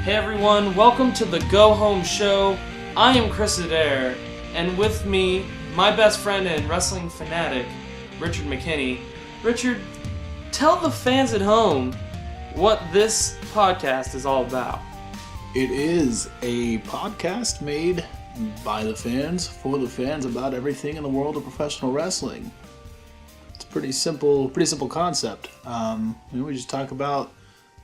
Hey everyone, welcome to the Go Home Show. I am Chris Adair, and with me, my best friend and wrestling fanatic, Richard McKinney. Richard, tell the fans at home what this podcast is all about. It is a podcast made by the fans, for the fans, about everything in the world of professional wrestling. It's a pretty simple concept. We just talk about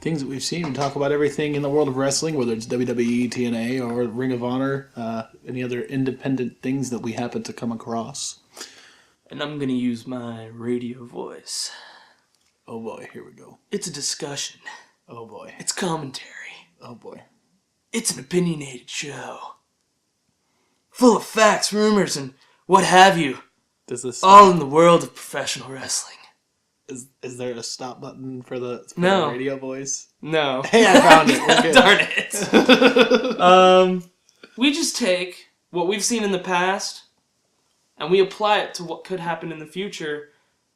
things that we've seen. We talk about everything in the world of wrestling, whether it's WWE, TNA, or Ring of Honor, any other independent things that we happen to come across. And I'm going to use my radio voice. Oh boy, here we go. It's a discussion. Oh boy. It's commentary. Oh boy. It's an opinionated show. Full of facts, rumors, and what have you. Does this all in the world of professional wrestling. Is there a stop button for the No. radio voice? No. Hey, I found it. We're good. Darn it. We just take what we've seen in the past and we apply it to what could happen in the future.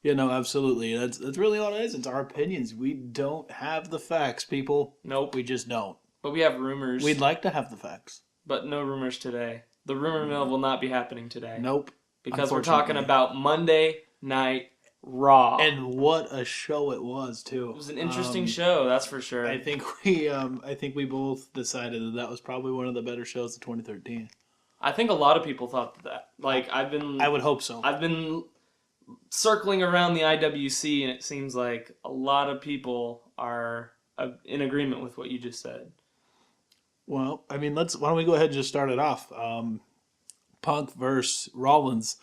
Yeah, no, absolutely. That's really all it is. It's our opinions. We don't have the facts, people. Nope. We just don't. But we have rumors. We'd like to have the facts. But no rumors today. The rumor mill will not be happening today. Nope. Because we're talking about Monday Night Raw. And what a show it was, too. It was an interesting show, that's for sure. I think we both decided that was probably one of the better shows of 2013. I think a lot of people thought that. I would hope so. I've been circling around the IWC, and it seems like a lot of people are in agreement with what you just said. Well, I mean, why don't we go ahead and just start it off? Punk versus Rollins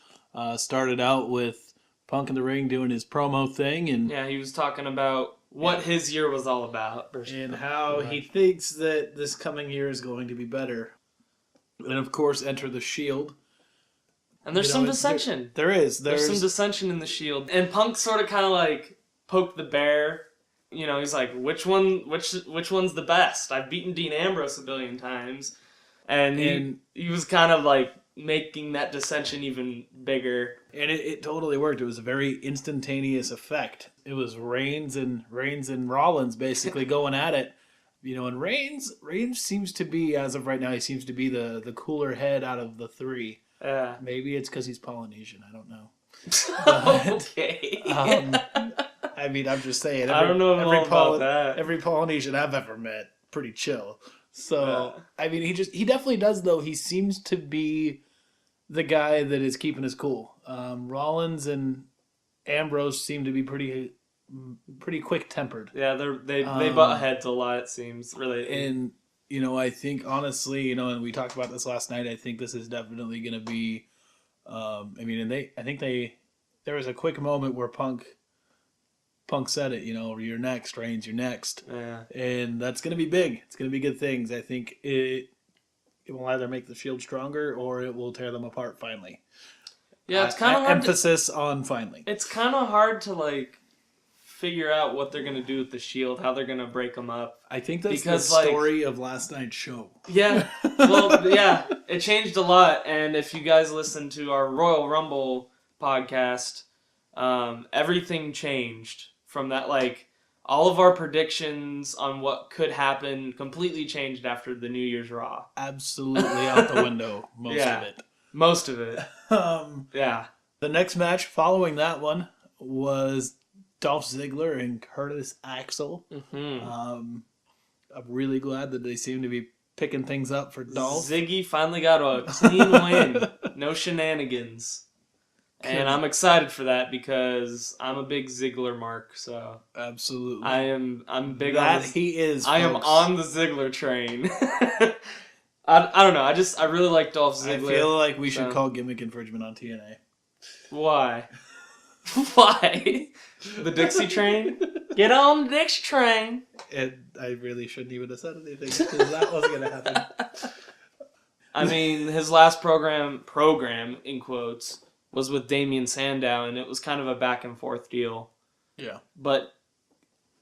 started out with Punk in the ring doing his promo thing, and he was talking about what his year was all about, and how he thinks that this coming year is going to be better. And of course, enter the Shield. And there's some dissension. There's some dissension in the Shield, and Punk sort of kind of like poked the bear. You know, he's like, which one's the best? I've beaten Dean Ambrose a billion times, and he was kind of like making that dissension even bigger. And it totally worked. It was a very instantaneous effect. It was Reigns and Rollins basically going at it. You know, and Reigns seems to be, as of right now, he seems to be the cooler head out of the three. Yeah. Maybe it's because he's Polynesian. I don't know. Okay. I mean, I'm just saying. I don't know about that. Every Polynesian I've ever met, pretty chill. So, I mean, he definitely does, though. He seems to be the guy that is keeping his cool. Rollins and Ambrose seem to be pretty quick-tempered. Yeah, they butt heads a lot, it seems, really. And, you know, I think, honestly, and we talked about this last night, I think this is definitely going to be, there was a quick moment where Punk said it, you're next, Reigns, you're next. Yeah. And that's going to be big. It's going to be good things. I think it will either make the Shield stronger or it will tear them apart finally. Yeah, it's kind of hard. Emphasis on finally. It's kind of hard to, figure out what they're going to do with the Shield, how they're going to break them up. I think that's the story of last night's show. Yeah. Well, yeah, it changed a lot. And if you guys listen to our Royal Rumble podcast, everything changed from that. All of our predictions on what could happen completely changed after the New Year's Raw. Absolutely out the window, Most of it. Yeah. The next match following that one was Dolph Ziggler and Curtis Axel. Mm-hmm. I'm really glad that they seem to be picking things up for Dolph. Ziggy finally got a clean win. No shenanigans. And I'm excited for that because I'm a big Ziggler mark, so absolutely. I'm big that on this. He is. I am on the Ziggler train. I don't know. I really like Dolph Ziggler. I feel like we should call gimmick infringement on TNA. Why? Why? The Dixie train? Get on the Dixie train. And I really shouldn't even have said anything because that wasn't going to happen. I mean, his last program in quotes, was with Damian Sandow, and it was kind of a back and forth deal. Yeah. But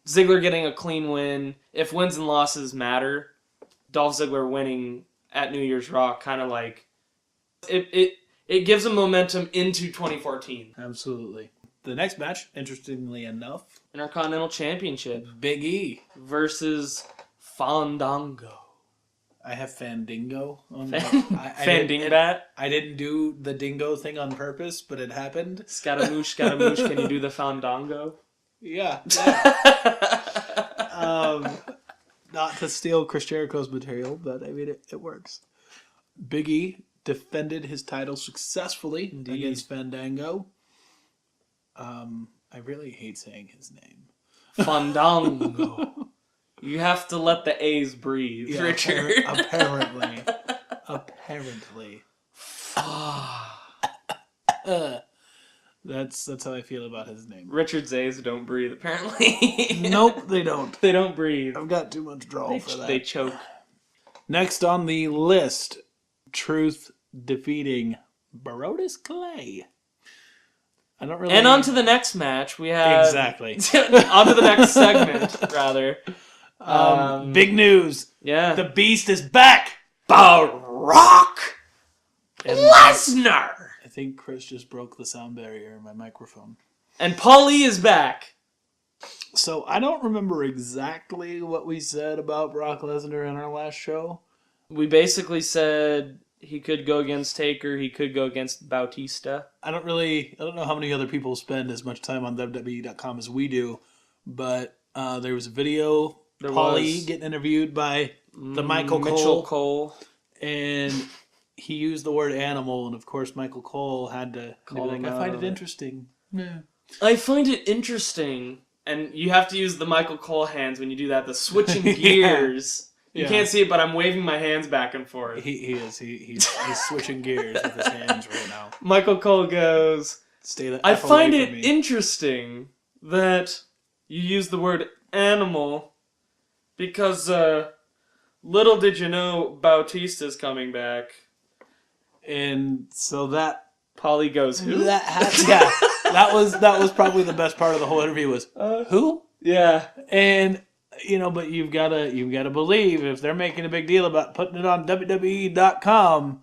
Ziggler getting a clean win. If wins and losses matter, Dolph Ziggler winning at New Year's Raw kind of it gives him momentum into 2014. Absolutely. The next match, interestingly enough, Intercontinental Championship. Big E versus Fandango. I have Fandingo. Fandingbat? I didn't do the dingo thing on purpose, but it happened. Scaramouche, Scaramouche, can you do the Fandango? Yeah. Not to steal Chris Jericho's material, but I mean, it works. Big E defended his title successfully against Fandango. I really hate saying his name. Fandango. You have to let the A's breathe, Richard. Apparently. That's how I feel about his name. Richard's A's don't breathe, apparently. Nope, they don't. They don't breathe. I've got too much drawl for that. They choke. Next on the list, Truth defeating Brodus Clay. I don't really. And on to the next match, we have. Exactly. On to the next segment, rather. Big news. Yeah. The Beast is back. Brock Lesnar. I think Chris just broke the sound barrier in my microphone. And Paulie is back. So I don't remember exactly what we said about Brock Lesnar in our last show. We basically said he could go against Taker. He could go against Bautista. I don't know how many other people spend as much time on WWE.com as we do, but there was a video. Paulie getting interviewed by the Mitchell Cole. And he used the word animal, and of course Michael Cole had to be like, I find it interesting. Yeah. I find it interesting. And you have to use the Michael Cole hands when you do that, the switching gears. You can't see it, but I'm waving my hands back and forth. He is. He's switching gears with his hands right now. Michael Cole goes, I find it interesting that you use the word animal because little did you know Bautista's coming back. And so that... Paulie goes, who? That was probably the best part of the whole interview was, who? Yeah. And... but you've gotta believe if they're making a big deal about putting it on WWE.com,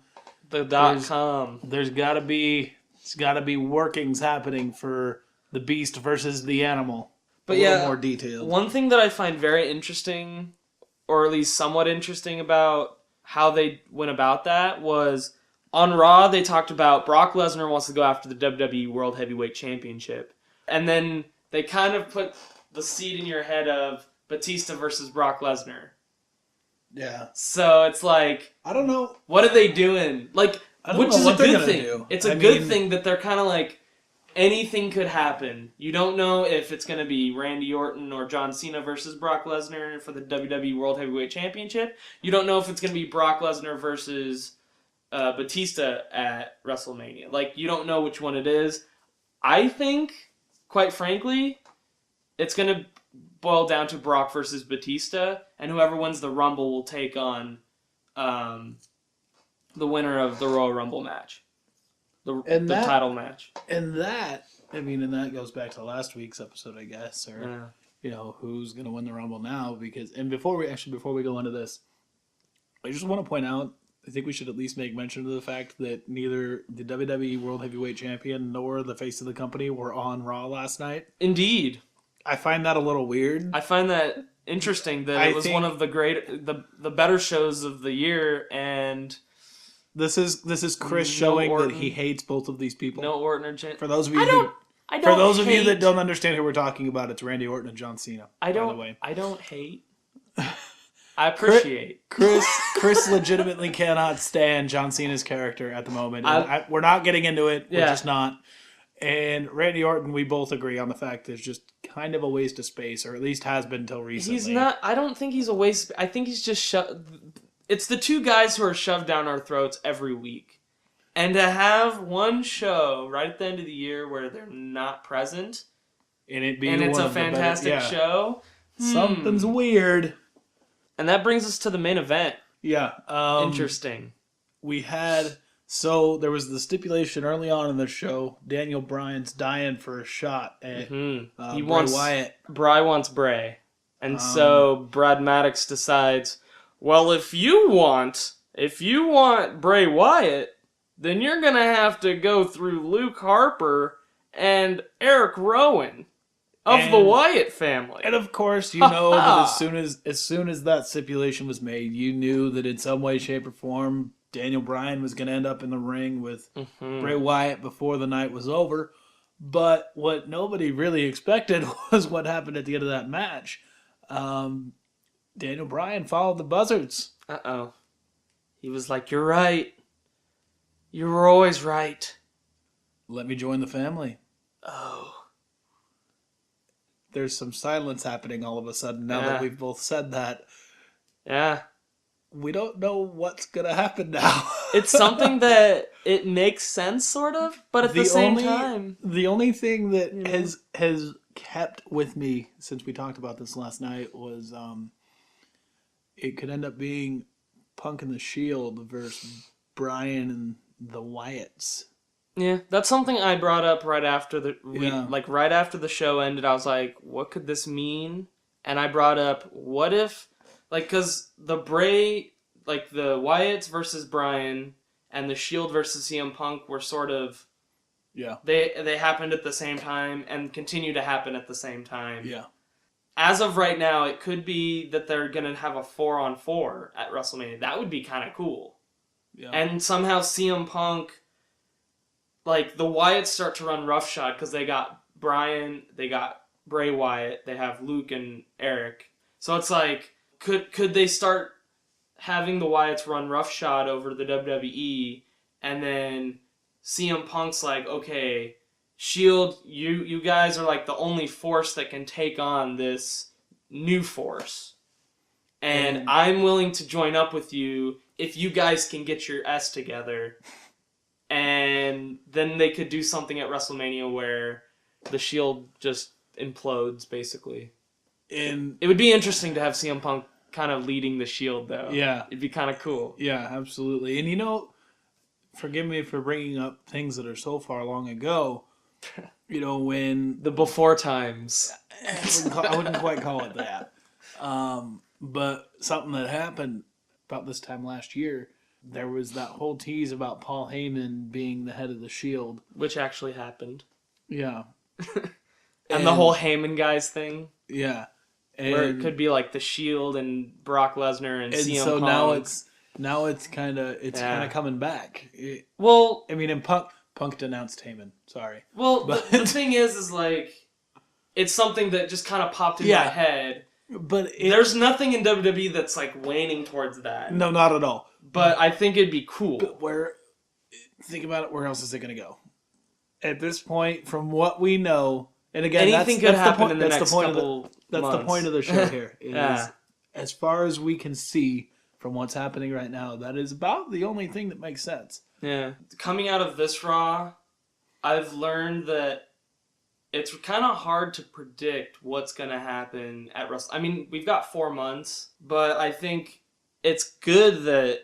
there's gotta be workings happening for the Beast versus the Animal. But more detailed. One thing that I find very interesting, or at least somewhat interesting about how they went about that was on Raw they talked about Brock Lesnar wants to go after the WWE World Heavyweight Championship, and then they kind of put the seed in your head of Batista versus Brock Lesnar. Yeah. So it's like, I don't know. What are they doing? Like, which is a good thing. Do. It's a good thing that they're kind of like, anything could happen. You don't know if it's going to be Randy Orton or John Cena versus Brock Lesnar for the WWE World Heavyweight Championship. You don't know if it's going to be Brock Lesnar versus Batista at WrestleMania. Like, you don't know which one it is. I think, quite frankly, it's going to boil down to Brock versus Batista, and whoever wins the Rumble will take on the winner of the Royal Rumble match. The title match. And that goes back to last week's episode, I guess, or who's going to win the Rumble now, before we go into this, I just want to point out, I think we should at least make mention of the fact that neither the WWE World Heavyweight Champion nor the face of the company were on Raw last night. Indeed. I find that a little weird. I find that interesting that it was one of the better shows of the year, and this is Chris showing Orton, that he hates both of these people. No Orton or John. For those of you that don't understand who we're talking about, it's Randy Orton and John Cena. I don't hate. I appreciate. Chris legitimately cannot stand John Cena's character at the moment. We're not getting into it. We're just not. And Randy Orton, we both agree on the fact that it's just kind of a waste of space, or at least has been until recently. He's not. I don't think he's a waste. I think he's just it's the two guys who are shoved down our throats every week. And to have one show right at the end of the year where they're not present, and it's a fantastic show. Something's weird. And that brings us to the main event. Yeah. Interesting. So there was the stipulation early on in the show, Daniel Bryan's dying for a shot at he Bray wants Wyatt. Bray wants Bray. And so Brad Maddox decides, well, if you want Bray Wyatt, then you're going to have to go through Luke Harper and Eric Rowan. Of the Wyatt family. And of course, you know that as soon as that stipulation was made, you knew that in some way, shape, or form, Daniel Bryan was going to end up in the ring with Bray Wyatt before the night was over. But what nobody really expected was what happened at the end of that match. Daniel Bryan followed the buzzards. Uh-oh. He was like, "You're right. You were always right. Let me join the family." Oh. There's some silence happening all of a sudden now that we've both said that. Yeah. We don't know what's going to happen now. It's something that it makes sense, sort of, but at the same time. The only thing that has kept with me since we talked about this last night was it could end up being Punk and the Shield versus Bryan and the Wyatts. Yeah, that's something I brought up right after right after the show ended. I was like, what could this mean? And I brought up, what if, because the Wyatts versus Bryan and the Shield versus CM Punk were sort of, they happened at the same time and continue to happen at the same time. Yeah. As of right now, it could be that they're going to have a 4-on-4 at WrestleMania. That would be kind of cool. Yeah. And somehow CM Punk, the Wyatts start to run roughshod because they got Bryan, they got Bray Wyatt, they have Luke and Eric. So it's like, could they start having the Wyatts run roughshod over the WWE, and then CM Punk's like, okay, Shield, you guys are like the only force that can take on this new force. And I'm willing to join up with you if you guys can get your S together. And then they could do something at WrestleMania where the Shield just implodes, basically. And it would be interesting to have CM Punk kind of leading the Shield, though. Yeah. It'd be kind of cool. Yeah, absolutely. And forgive me for bringing up things that are so far long ago. When the before times. I wouldn't quite call it that. But something that happened about this time last year, there was that whole tease about Paul Heyman being the head of the Shield. Which actually happened. Yeah. and the whole Heyman guys thing. Yeah. Where it could be like the Shield and Brock Lesnar and CM so Punk. now it's kind of coming back. And Punk denounced Heyman. Sorry. Well, the thing is it's something that just kind of popped in my head. But there's nothing in WWE that's waning towards that. No, not at all. But I think it'd be cool. But think about it, where else is it going to go? At this point, from what we know, and again, anything could happen in the next couple months. That's the point of the show here. As far as we can see from what's happening right now, that is about the only thing that makes sense. Yeah. Coming out of this Raw, I've learned that it's kind of hard to predict what's going to happen at WrestleMania. I mean, we've got 4 months, but I think it's good that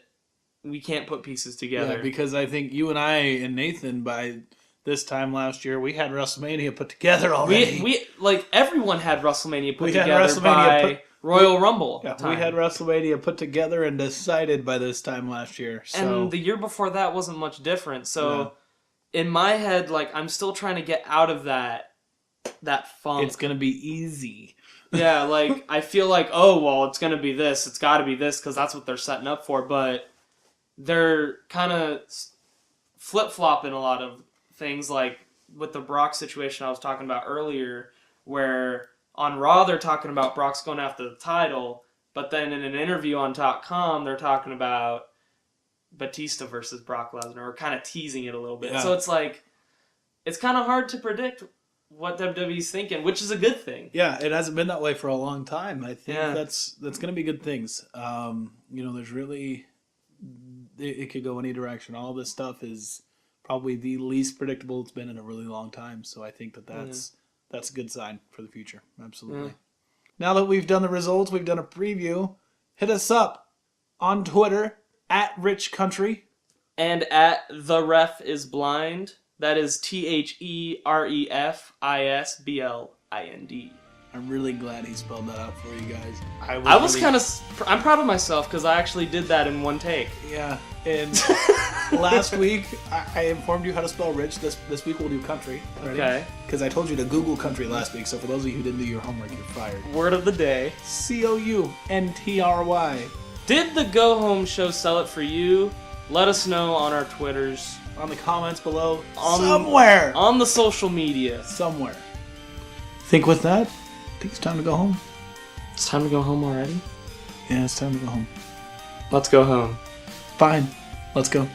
we can't put pieces together. Yeah, because I think you and I and Nathan, by this time last year, we had WrestleMania put together already. We everyone had WrestleMania put together by Royal Rumble. Yeah, we had WrestleMania put together and decided by this time last year. So. And the year before that wasn't much different. So in my head, I'm still trying to get out of that funk. It's going to be easy. Yeah, I feel it's going to be this. It's got to be this because that's what they're setting up for. But they're kind of flip-flopping a lot of things, with the Brock situation I was talking about earlier, where on Raw they're talking about Brock's going after the title, but then in an interview on .com they're talking about Batista versus Brock Lesnar, or kind of teasing it a little bit. Yeah. So it's kind of hard to predict what WWE's thinking, which is a good thing. Yeah, it hasn't been that way for a long time. I think that's going to be good things. There's really, it could go any direction. All this stuff is probably the least predictable it's been in a really long time. So I think that's a good sign for the future. Absolutely. Yeah. Now that we've done the results, we've done a preview, hit us up on Twitter at Rich Country. And at The Ref Is Blind. That is TheRefisblind. I'm really glad he spelled that out for you guys. I'm proud of myself because I actually did that in one take. Yeah, and last week I informed you how to spell rich. This week we'll do country. Ready? Okay. Because I told you to Google country last week, so for those of you who didn't do your homework, you're fired. Word of the day. Country. Did the Go Home show sell it for you? Let us know on our Twitters. On the comments below. Somewhere. On the social media. Somewhere. Think with that, I think it's time to go home. It's time to go home already? Yeah, it's time to go home. Let's go home. Fine. Let's go.